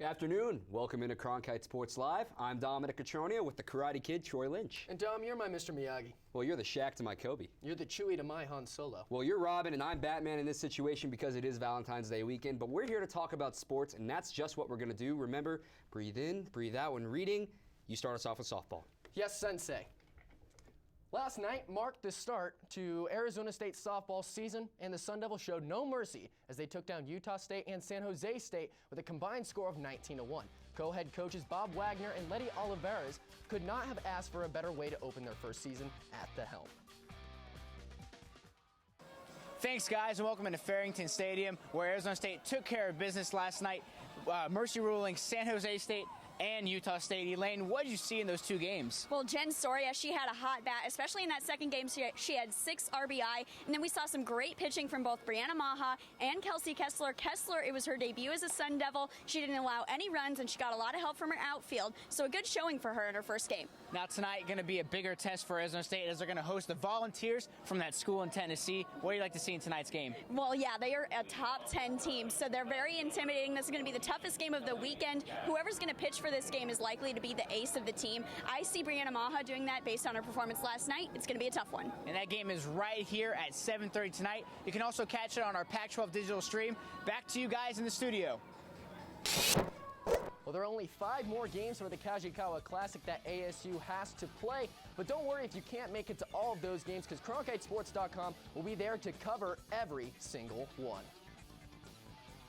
Afternoon. Welcome into Cronkite Sports Live. I'm Dominic Catronio with the Karate Kid, Troy Lynch. And Dom, you're my Mr. Miyagi. Well, you're the Shaq to my Kobe. You're the Chewie to my Han Solo. Well, you're Robin and I'm Batman in this situation because it is Valentine's Day weekend, but we're here to talk about sports, and that's just what we're going to do. Remember, breathe in, breathe out when reading. You start us off with softball. Yes, Sensei. Last night marked the start to Arizona State's softball season, and the Sun Devils showed no mercy as they took down Utah State and San Jose State with a combined score of 19-1. Co-head coaches Bob Wagner and Letty Olivares could not have asked for a better way to open their first season at the helm. Thanks, guys, and welcome into Farrington Stadium, where Arizona State took care of business last night, mercy ruling San Jose State and Utah State. Elaine, what did you see in those two games? Well, Jen Soria, she had a hot bat, especially in that second game. She had 6 RBI, and then we saw some great pitching from both Brianna Maha and Kelsey Kessler. Kessler, it was her debut as a Sun Devil. She didn't allow any runs, and she got a lot of help from her outfield, so a good showing for her in her first game. Now tonight going to be a bigger test for Arizona State as they're going to host the Volunteers from that school in Tennessee. What do you like to see in tonight's game? Well, yeah, they are a top 10 team, so they're very intimidating. This is going to be the toughest game of the weekend. Whoever's going to pitch for this game is likely to be the ace of the team. I see Brianna Maha doing that based on her performance last night. It's going to be a tough one. And that game is right here at 7:30 tonight. You can also catch it on our Pac-12 digital stream. Back to you guys in the studio. Well, there are only 5 more games for the Kajikawa Classic that ASU has to play. But don't worry if you can't make it to all of those games, because CronkiteSports.com will be there to cover every single one.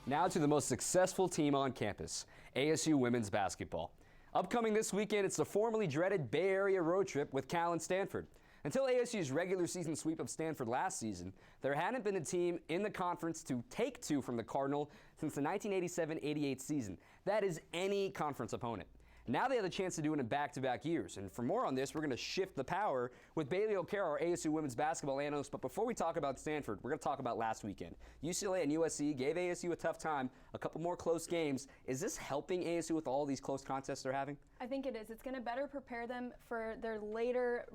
Now to the most successful team on campus, ASU women's basketball. Upcoming this weekend, it's the formerly dreaded Bay Area road trip with Cal and Stanford. Until ASU's regular season sweep of Stanford last season, there hadn't been a team in the conference to take 2 from the Cardinal since the 1987-88 season. That is any conference opponent. Now they have the chance to do it in back-to-back years. And for more on this, we're going to shift the power with Bailey O'Carroll, our ASU women's basketball analyst. But before we talk about Stanford, we're going to talk about last weekend. UCLA and USC gave ASU a tough time, a couple more close games. Is this helping ASU with all these close contests they're having? I think it is. It's going to better prepare them for their later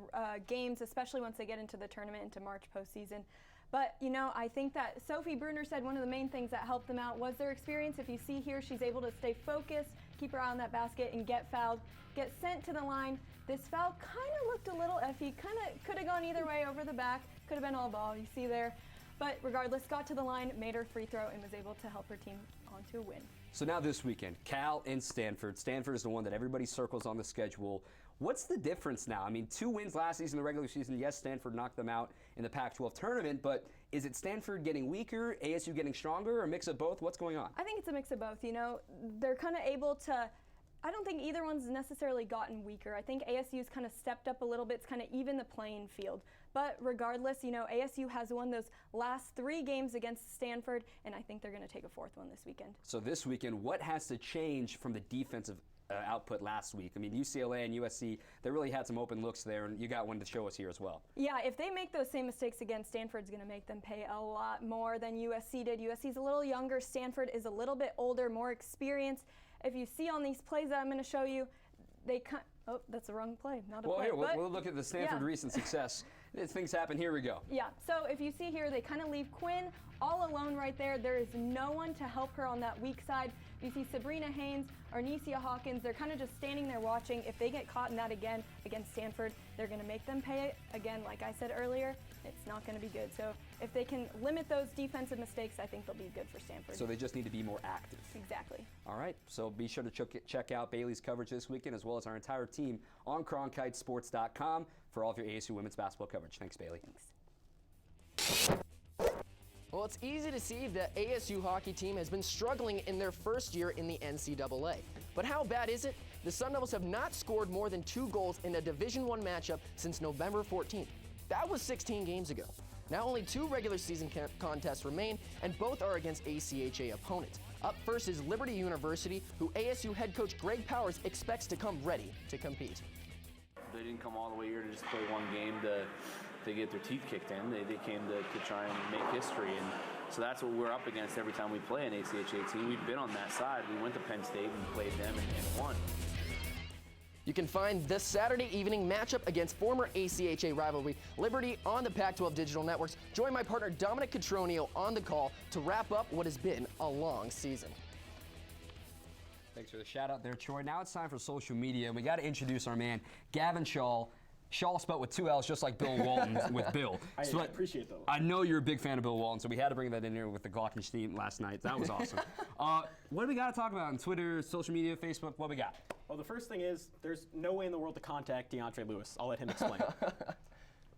games, especially once they get into the tournament, into March postseason. But, you know, I think that Sophie Bruner said one of the main things that helped them out was their experience. If you see here, she's able to stay focused, keep her eye on that basket, and get fouled, get sent to the line. This foul kind of looked a little iffy, kind of could have gone either way over the back, could have been all ball, you see there. But regardless, got to the line, made her free throw, and was able to help her team onto a win. So now this weekend, Cal and Stanford. Stanford is the one that everybody circles on the schedule. What's the difference now? I mean, 2 wins last season in the regular season. Yes, Stanford knocked them out in the Pac-12 tournament, but is it Stanford getting weaker, ASU getting stronger, or a mix of both? What's going on? I think it's a mix of both. You know, they're kind of able to, I don't think either one's necessarily gotten weaker. I think ASU's kind of stepped up a little bit. It's kind of even the playing field. But regardless, you know, ASU has won those last 3 games against Stanford, and I think they're going to take a 4th one this weekend. So this weekend, what has to change from the defensive output last week? I mean, UCLA and USC, they really had some open looks there, and you got one to show us here as well. Yeah, if they make those same mistakes again, Stanford's going to make them pay a lot more than USC did. USC's a little younger. Stanford is a little bit older, more experienced. If you see on these plays that I'm going to show you, they oh, that's the wrong play, not a play. Well, here, we'll look at the Stanford recent success. Things happen. Here we go. Yeah, so if you see here, they kind of leave Quinn all alone right there. There is no one to help her on that weak side. You see Sabrina Haynes or Necia Hawkins, they're kind of just standing there watching. If they get caught in that again against Stanford, they're going to make them pay it. Again, like I said earlier, it's not going to be good. So if they can limit those defensive mistakes, I think they'll be good for Stanford. So they just need to be more active. Exactly. All right, so be sure to check out Bailey's coverage this weekend, as well as our entire team on CronkiteSports.com for all of your ASU women's basketball coverage. Thanks, Bailey. Thanks. Well, it's easy to see the ASU hockey team has been struggling in their first year in the NCAA. But how bad is it? The Sun Devils have not scored more than 2 goals in a Division I matchup since November 14th. That was 16 games ago. Now only 2 regular season contests remain, and both are against ACHA opponents. Up first is Liberty University, who ASU head coach Greg Powers expects to come ready to compete. They didn't come all the way here to just play one game to get their teeth kicked in. They came to try and make history, and so that's what we're up against every time we play an ACHA team. We've been on that side. We went to Penn State and played them and won. You can find this Saturday evening matchup against former ACHA rivalry Liberty on the Pac-12 digital networks. Join my partner Dominic Catronio on the call to wrap up what has been a long season. Thanks for the shout out there, Troy. Now it's time for social media. We got to introduce our man, Gavin Shaw. Shaw spelled with 2 L's, just like Bill Walton with Bill. I appreciate that. I know you're a big fan of Bill Walton, so we had to bring that in here with the Glockenstein last night. That was awesome. What do we got to talk about on Twitter, social media, Facebook? What we got? Well, the first thing is there's no way in the world to contact DeAndre Lewis. I'll let him explain.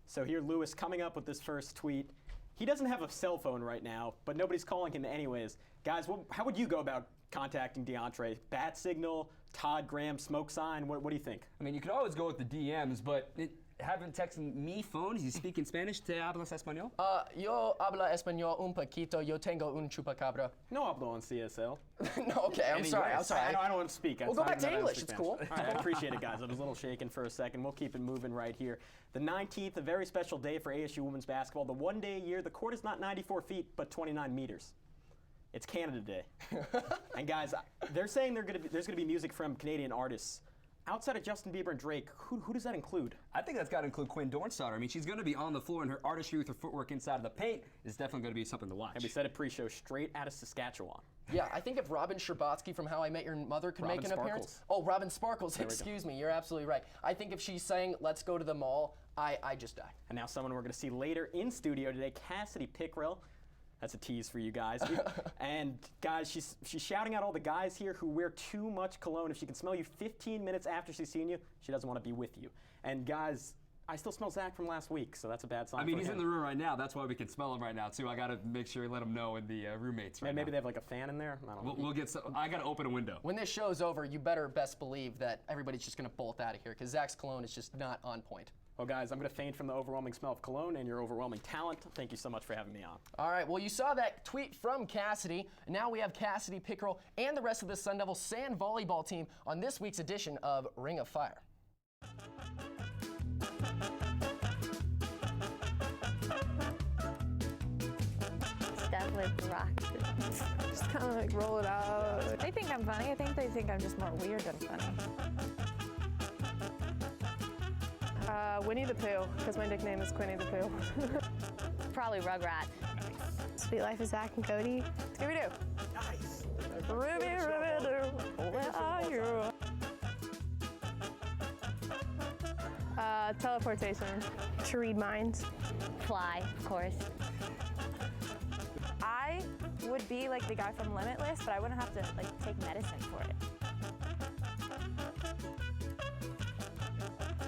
So here, Lewis coming up with this first tweet. He doesn't have a cell phone right now, but nobody's calling him anyways. Guys, how would you go about contacting DeAndre? Bat signal, Todd Graham, smoke sign? What do you think? I mean, you could always go with the DMs, but having texting me phone, he's speaking Spanish. ¿Te hablas español? Yo habla español un poquito. Yo tengo un chupacabra. No hablo on CSL. No, okay, I'm sorry. I don't want to speak. We'll go back to English. It's cool. All right, I appreciate it, guys. I was a little shaken for a second. We'll keep it moving right here. The 19th, a very special day for ASU women's basketball. The one day a year, the court is not 94 feet, but 29 meters. It's Canada Day. And guys, they're saying there's going to be music from Canadian artists. Outside of Justin Bieber and Drake, who does that include? I think that's got to include Quinn Dornstadter. I mean, she's going to be on the floor, and her artistry with her footwork inside of the paint is definitely going to be something to watch. And we said it pre-show, straight out of Saskatchewan. Yeah, I think if Robin Scherbatsky from How I Met Your Mother could make an appearance. Oh, Robin Sparkles, excuse me, you're absolutely right. I think if she's saying, let's go to the mall, I just die. And now someone we're going to see later in studio today, Cassidy Pickrell. That's a tease for you guys. And guys, she's shouting out all the guys here who wear too much cologne. If she can smell you 15 minutes after she's seen you, she doesn't want to be with you. And guys, I still smell Zach from last week, so that's a bad sign. I mean, for he's him. in the room right now. That's why we can smell him right now too. I got to make sure you let him know in the roommates right maybe now. they have like a fan in there. I don't know. We'll get some. I got to open a window. When this show's over, you better best believe that everybody's just going to bolt out of here because Zach's cologne is just not on point. Well, guys, I'm going to faint from the overwhelming smell of cologne and your overwhelming talent. Thank you so much for having me on. All right, well, you saw that tweet from Cassidy. Now we have Cassidy Pickrell and the rest of the Sun Devil sand volleyball team on this week's edition of Ring of Fire. It's definitely rock. Just kind of like roll it out. They think I'm funny. I think they think I'm just more weird than funny. Winnie the Pooh, because my nickname is Quinny the Pooh. Probably Rugrat. Sweet Life of Zach and Cody. Scooby-Doo. Nice. Ruby, Ruby-Doo, where are you? Teleportation. To read minds. Fly, of course. I would be like the guy from Limitless, but I wouldn't have to like take medicine for it.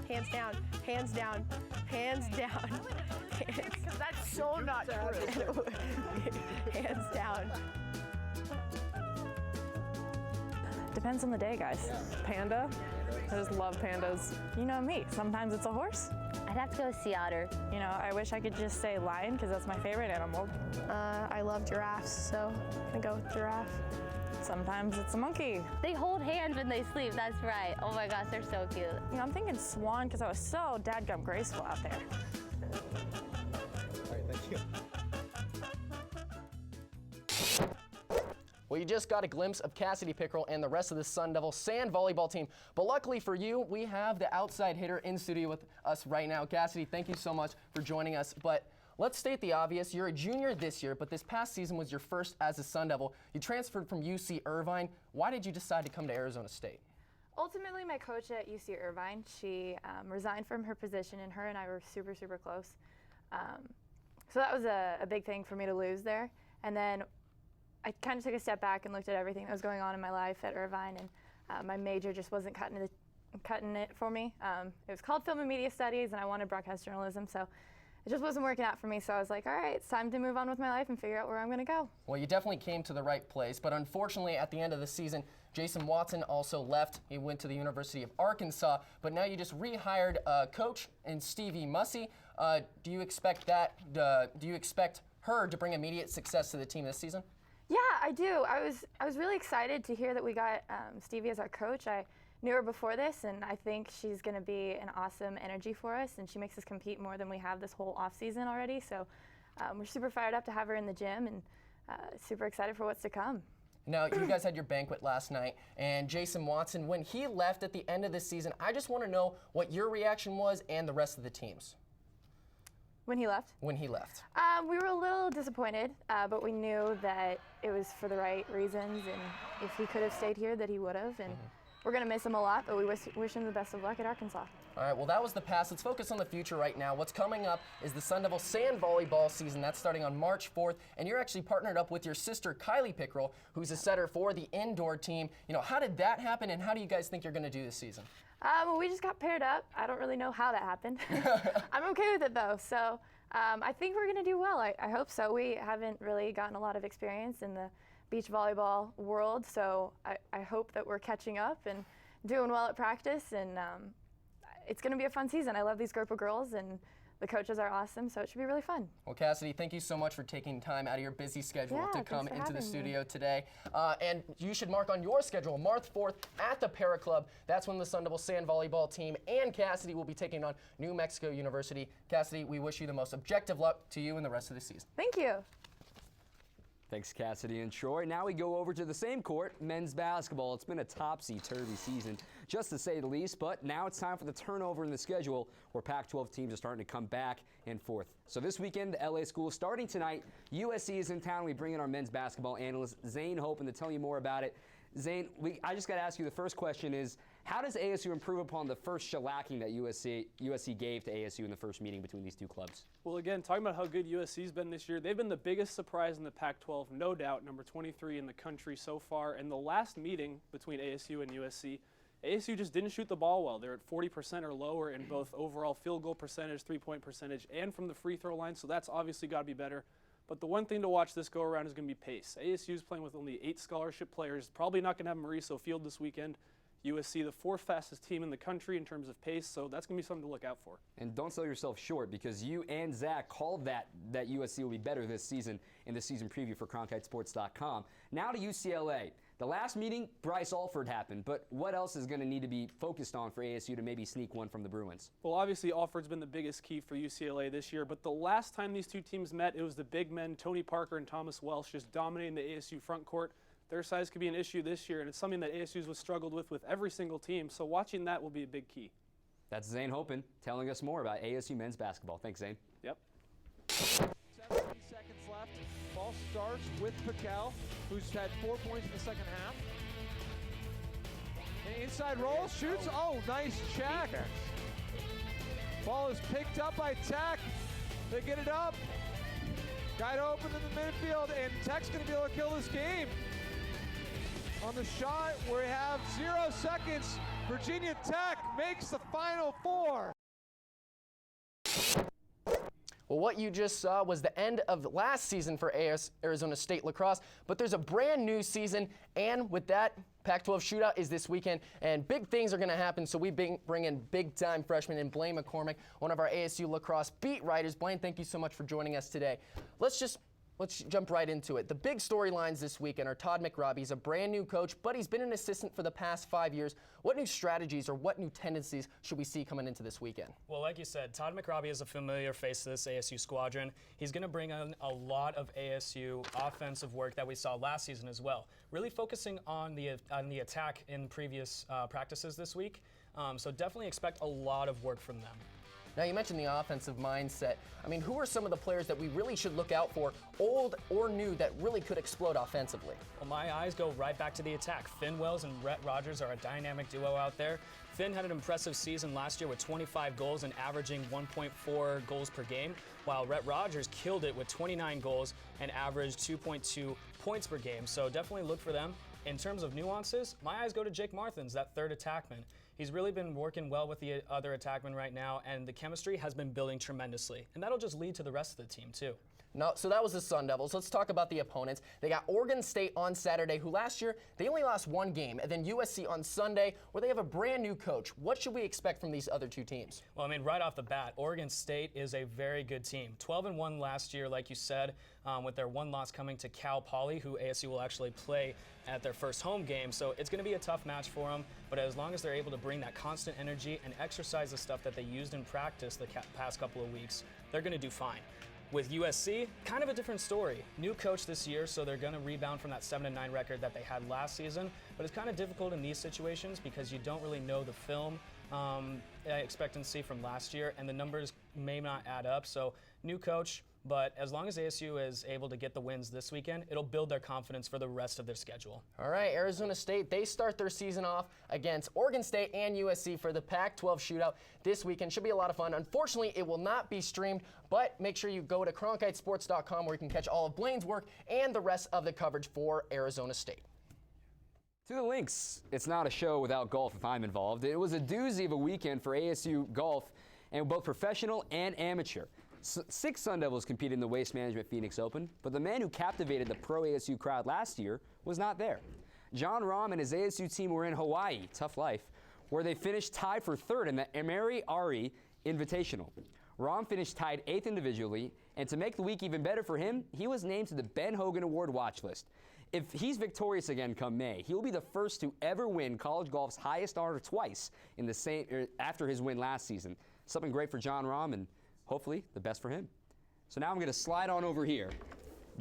Hands down, hands down, hands down. Because that's so not true. Hands down. Depends on the day, guys. Panda. I just love pandas. You know me, sometimes it's a horse. I'd have to go sea otter. You know, I wish I could just say lion because that's my favorite animal. I love giraffes, so I'm gonna go with giraffe. Sometimes it's a monkey. They hold hands when they sleep, that's right. Oh my gosh, they're so cute. You know, I'm thinking swan because I was so dadgum graceful out there. All right, thank you. Well, you just got a glimpse of Cassidy Pickrell and the rest of the Sun Devil sand volleyball team. But luckily for you, we have the outside hitter in studio with us right now. Cassidy, thank you so much for joining us. But let's state the obvious. You're a junior this year, but this past season was your first as a Sun Devil. You transferred from UC Irvine. Why did you decide to come to Arizona State? Ultimately, my coach at UC Irvine, she resigned from her position, and her and I were super, super close. So that was a big thing for me to lose there. And then I kind of took a step back and looked at everything that was going on in my life at Irvine, and my major just wasn't cutting it for me. It was called Film and Media Studies, and I wanted broadcast journalism, so it just wasn't working out for me. So I was like, all right, it's time to move on with my life and figure out where I'm going to go. Well, you definitely came to the right place, but unfortunately, at the end of the season, Jason Watson also left. He went to the University of Arkansas, but now you just rehired coach in Stevie Mussey. Do you expect her to bring immediate success to the team this season? Yeah, I do. I was really excited to hear that we got Stevie as our coach. I knew her before this, and I think she's going to be an awesome energy for us, and she makes us compete more than we have this whole off season already. So we're super fired up to have her in the gym, and super excited for what's to come. Now, you guys had your banquet last night, and Jason Watson, when he left at the end of the season, I just want to know what your reaction was and the rest of the team's. When he left? when he left? We were a little disappointed, but we knew that it was for the right reasons, and if he could have stayed here, that he would have. And we're going to miss him a lot, but we wish him the best of luck at Arkansas. All right, well, that was the past. Let's focus on the future right now. What's coming up is the Sun Devil sand volleyball season. That's starting on March 4th, and you're actually partnered up with your sister, Kylie Pickrell, who's a setter for the indoor team. You know, how did that happen, and how do you guys think you're going to do this season? Well, we just got paired up. I don't really know how that happened. I'm okay with it, though, so I think we're going to do well. I hope so. We haven't really gotten a lot of experience in the beach volleyball world, so I hope that we're catching up and doing well at practice, and it's going to be a fun season. I love these group of girls, and the coaches are awesome, so it should be really fun. Well, Cassidy, thank you so much for taking time out of your busy schedule to come into the studio me. today. And you should mark on your schedule March 4th at the Para Club. That's when the Sun Devil sand volleyball team and Cassidy will be taking on New Mexico University. Cassidy, we wish you the most objective luck to you and the rest of the season. Thank you. Thanks, Cassidy and Troy. Now we go over to the same court, men's basketball. It's been a topsy-turvy season, just to say the least, but now it's time for the turnover in the schedule where Pac-12 teams are starting to come back and forth. So this weekend, the LA school starting tonight. USC is in town. We bring in our men's basketball analyst, Zane Hopen, to tell you more about it. Zane, I just got to ask you, the first question is, how does ASU improve upon the first shellacking that USC gave to ASU in the first meeting between these two clubs? Well, again, talking about how good USC's been this year, they've been the biggest surprise in the Pac-12, no doubt, number 23 in the country so far. And the last meeting between ASU and USC, ASU just didn't shoot the ball well. They're at 40% or lower in both overall field goal percentage, three-point percentage, and from the free throw line, so that's obviously got to be better. But the one thing to watch this go-around is going to be pace. ASU's playing with only 8 scholarship players, probably not going to have Mauricio Field this weekend. USC, the 4th fastest team in the country in terms of pace, so that's going to be something to look out for. And don't sell yourself short, because you and Zach called that USC will be better this season in the season preview for CronkiteSports.com. Now to UCLA. The last meeting, Bryce Alford happened, but what else is going to need to be focused on for ASU to maybe sneak one from the Bruins? Well, obviously Alford's been the biggest key for UCLA this year, but the last time these two teams met, it was the big men, Tony Parker and Thomas Welsh, just dominating the ASU front court. Their size could be an issue this year, and it's something that ASU's struggled with every single team, so watching that will be a big key. That's Zane Hopen telling us more about ASU men's basketball. Thanks, Zane. Yep. 17 seconds left. Ball starts with Piquel, who's had 4 points in the second half. And inside roll, shoots. Oh, nice check. Ball is picked up by Tech. They get it up. Guide open in the midfield, and Tech's going to be able to kill this game. On the shot, we have 0 seconds. Virginia Tech makes the Final Four. Well, what you just saw was the end of last season for Arizona State lacrosse, but there's a brand new season, and with that, Pac-12 shootout is this weekend, and big things are going to happen, so we bring in big-time freshman and Blaine McCormick, one of our ASU lacrosse beat writers. Blaine, thank you so much for joining us today. Let's jump right into it. The big storylines this weekend are Todd McRobbie. He's a brand new coach, but he's been an assistant for the past 5 years. What new strategies or what new tendencies should we see coming into this weekend? Well, like you said, Todd McRobbie is a familiar face to this ASU squadron. He's going to bring on a lot of ASU offensive work that we saw last season as well, really focusing on the attack in previous practices this week. So definitely expect a lot of work from them. Now, you mentioned the offensive mindset. I mean, who are some of the players that we really should look out for, old or new, that really could explode offensively? Well, my eyes go right back to the attack. Finn Wells and Rhett Rogers are a dynamic duo out there. Finn had an impressive season last year with 25 goals and averaging 1.4 goals per game, while Rhett Rogers killed it with 29 goals and averaged 2.2 points per game. So definitely look for them. In terms of nuances, my eyes go to Jake Marthins, that third attackman. He's really been working well with the other attackmen right now, and the chemistry has been building tremendously. And that'll just lead to the rest of the team, too. No, so that was the Sun Devils. Let's talk about the opponents. They got Oregon State on Saturday, who last year, they only lost 1 game, and then USC on Sunday, where they have a brand new coach. What should we expect from these other two teams? Well, I mean, right off the bat, Oregon State is a very good team. 12-1 last year, like you said, with their 1 loss coming to Cal Poly, who ASU will actually play at their first home game. So it's going to be a tough match for them, but as long as they're able to bring that constant energy and exercise the stuff that they used in practice the past couple of weeks, they're going to do fine. With USC, kind of a different story. New coach this year, so they're going to rebound from that 7-9 record that they had last season, but it's kind of difficult in these situations because you don't really know the film expectancy from last year, and the numbers may not add up. So new coach, but as long as ASU is able to get the wins this weekend, it'll build their confidence for the rest of their schedule. All right, Arizona State, they start their season off against Oregon State and USC for the Pac-12 shootout this weekend. Should be a lot of fun. Unfortunately, it will not be streamed, but make sure you go to cronkitesports.com where you can catch all of Blaine's work and the rest of the coverage for Arizona State. To the links. It's not a show without golf if I'm involved. It was a doozy of a weekend for ASU golf, and both professional and amateur. 6 Sun Devils competed in the Waste Management Phoenix Open, but the man who captivated the pro ASU crowd last year was not there. John Rahm and his ASU team were in Hawaii, tough life, where they finished tied for 3rd in the Emery Ari Invitational. Rahm finished tied 8th individually, and to make the week even better for him, he was named to the Ben Hogan Award watch list. If he's victorious again come May, he will be the first to ever win college golf's highest honor twice in the after his win last season. Something great for John Rahm, and hopefully the best for him. So now I'm going to slide on over here,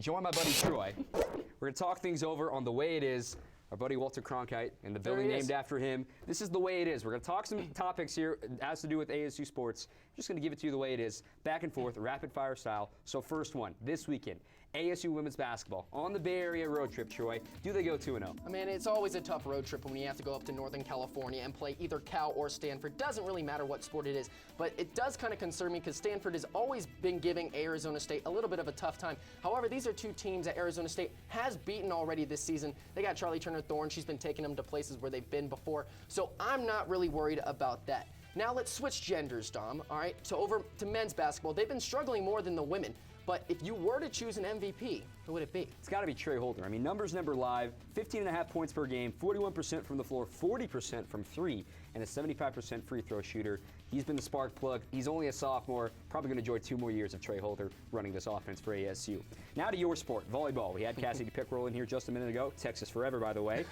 join my buddy Troy. We're going to talk things over on The Way It Is, our buddy Walter Cronkite, and the building named after him. This is The Way It Is. We're going to talk some topics here has to do with ASU sports. I'm just going to give it to you the way it is, back and forth, rapid fire style. So first one, this weekend, ASU women's basketball on the Bay Area road trip, Troy. Do they go 2-0? I mean, it's always a tough road trip when you have to go up to Northern California and play either Cal or Stanford. Doesn't really matter what sport it is, but it does kind of concern me because Stanford has always been giving Arizona State a little bit of a tough time. However, these are two teams that Arizona State has beaten already this season. They got Charlie Turner-Thorne. She's been taking them to places where they've been before, so I'm not really worried about that. Now let's switch genders, Dom, all right, over to men's basketball. They've been struggling more than the women. But if you were to choose an MVP, who would it be? It's got to be Trey Holder. I mean, numbers number live, 15.5 points per game, 41% from the floor, 40% from 3, and a 75% free throw shooter. He's been the spark plug. He's only a sophomore, probably going to enjoy 2 more years of Trey Holder running this offense for ASU. Now to your sport, volleyball. We had Cassidy Pickrell in here just a minute ago. Texas forever, by the way.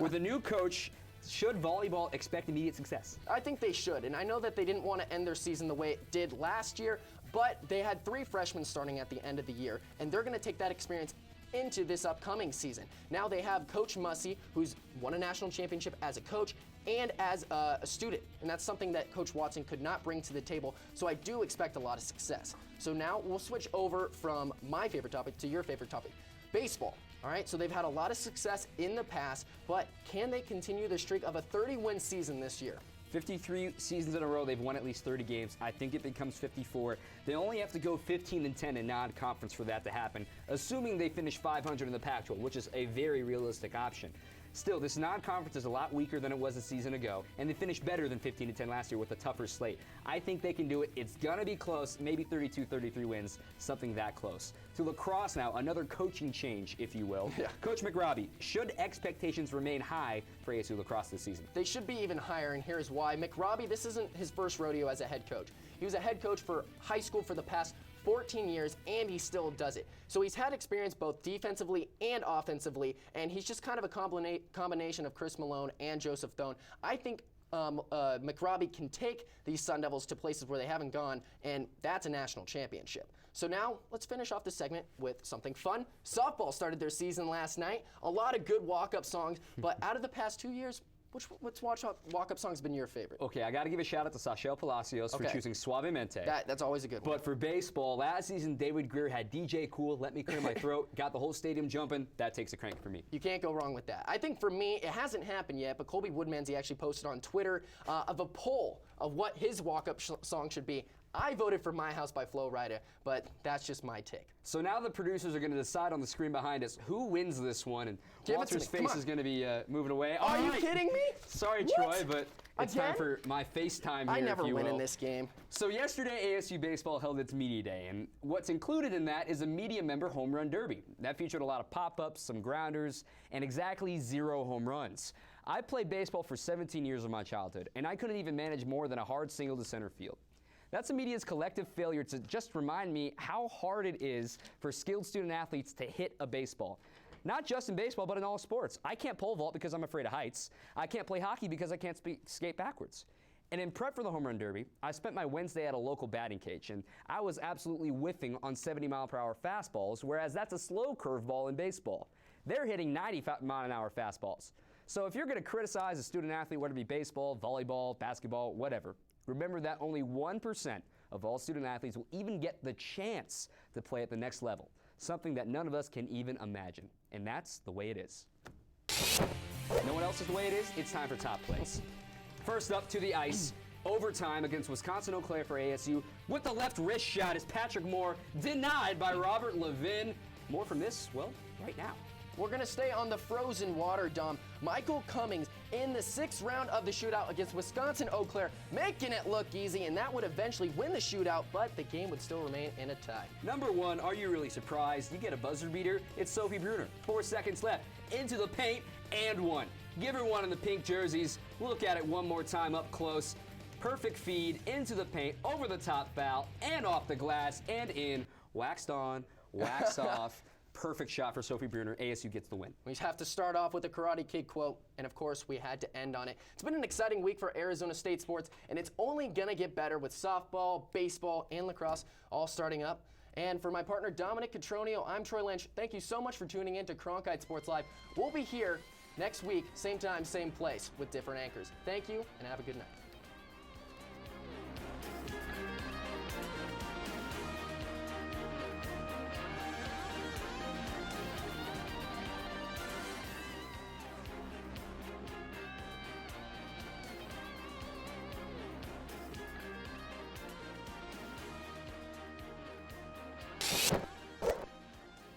With a new coach, should volleyball expect immediate success? I think they should, and I know that they didn't want to end their season the way it did last year, but they had 3 freshmen starting at the end of the year, and they're going to take that experience into this upcoming season. Now they have Coach Mussey, who's won a national championship as a coach and as a student, and that's something that Coach Watson could not bring to the table, so I do expect a lot of success. So now we'll switch over from my favorite topic to your favorite topic, baseball. All right, so they've had a lot of success in the past, but can they continue their streak of a 30-win season this year? 53 seasons in a row, they've won at least 30 games. I think it becomes 54. They only have to go 15-10 in non-conference for that to happen, assuming they finish 500 in the Pac-12, which is a very realistic option. Still, this non-conference is a lot weaker than it was a season ago, and they finished better than 15-10 last year with a tougher slate. I think they can do it. It's gonna be close, maybe 32, 33 wins, something that close. To lacrosse now, another coaching change, if you will. Yeah. Coach McRobbie, should expectations remain high for ASU lacrosse this season? They should be even higher, and here's why. McRobbie, this isn't his first rodeo as a head coach. He was a head coach for high school for the past 14 years, and he still does it. So he's had experience both defensively and offensively, and he's just kind of a combination of Chris Malone and Joseph Thone. I think McRobbie can take these Sun Devils to places where they haven't gone, and that's a national championship. So now let's finish off this segment with something fun. Softball started their season last night. A lot of good walk-up songs, but out of the past 2 years, which walk-up song's been your favorite? Okay, I got to give a shout out to Sachelle Palacios for choosing Suavemente. That's always a good one. But for baseball, last season, David Greer had DJ Cool, Let Me Clear My Throat, got the whole stadium jumping. That takes a crank for me. You can't go wrong with that. I think for me, it hasn't happened yet, but Colby Woodmansey actually posted on Twitter of a poll of what his walk-up song should be. I voted for My House by Flo Rida, but that's just my take. So now the producers are going to decide on the screen behind us who wins this one, and Walter's face is going to be moving away. Are you kidding me? Sorry, What? Troy, but it's time for my FaceTime here, I never if you win will. in this game. So yesterday, ASU Baseball held its Media Day, and what's included in that is a media member home run derby. That featured a lot of pop-ups, some grounders, and exactly 0 home runs. I played baseball for 17 years of my childhood, and I couldn't even manage more than a hard single to center field. That's the media's collective failure to just remind me how hard it is for skilled student athletes to hit a baseball. Not just in baseball, but in all sports. I can't pole vault because I'm afraid of heights. I can't play hockey because I can't skate backwards. And in prep for the home run derby, I spent my Wednesday at a local batting cage, and I was absolutely whiffing on 70-mile-per-hour fastballs, whereas that's a slow curveball in baseball. They're hitting 90-mile-an-hour fastballs. So if you're going to criticize a student athlete, whether it be baseball, volleyball, basketball, whatever, remember that only 1% of all student athletes will even get the chance to play at the next level, something that none of us can even imagine. And that's the way it is. No one else is the way it is. It's time for top plays. First up to the ice. Overtime against Wisconsin Eau Claire for ASU with the left wrist shot is Patrick Moore, denied by Robert Levin. More from this, well, right now. We're going to stay on the frozen water, Dom. Michael Cummings in the 6th round of the shootout against Wisconsin Eau Claire, making it look easy, and that would eventually win the shootout, but the game would still remain in a tie. Number 1, are you really surprised? You get a buzzer beater. It's Sophie Bruner. 4 seconds left. Into the paint, and 1. Give her one in the pink jerseys. Look at it one more time up close. Perfect feed into the paint, over the top foul, and off the glass, and in. Waxed on, waxed off. Perfect shot for Sophie Bruner. ASU gets the win. We have to start off with a Karate Kid quote, and of course we had to end on it. It's been an exciting week for Arizona State sports, and it's only going to get better with softball, baseball, and lacrosse all starting up. And for my partner Dominic Catronio, I'm Troy Lynch. Thank you so much for tuning in to Cronkite Sports Live. We'll be here next week, same time, same place, with different anchors. Thank you, and have a good night.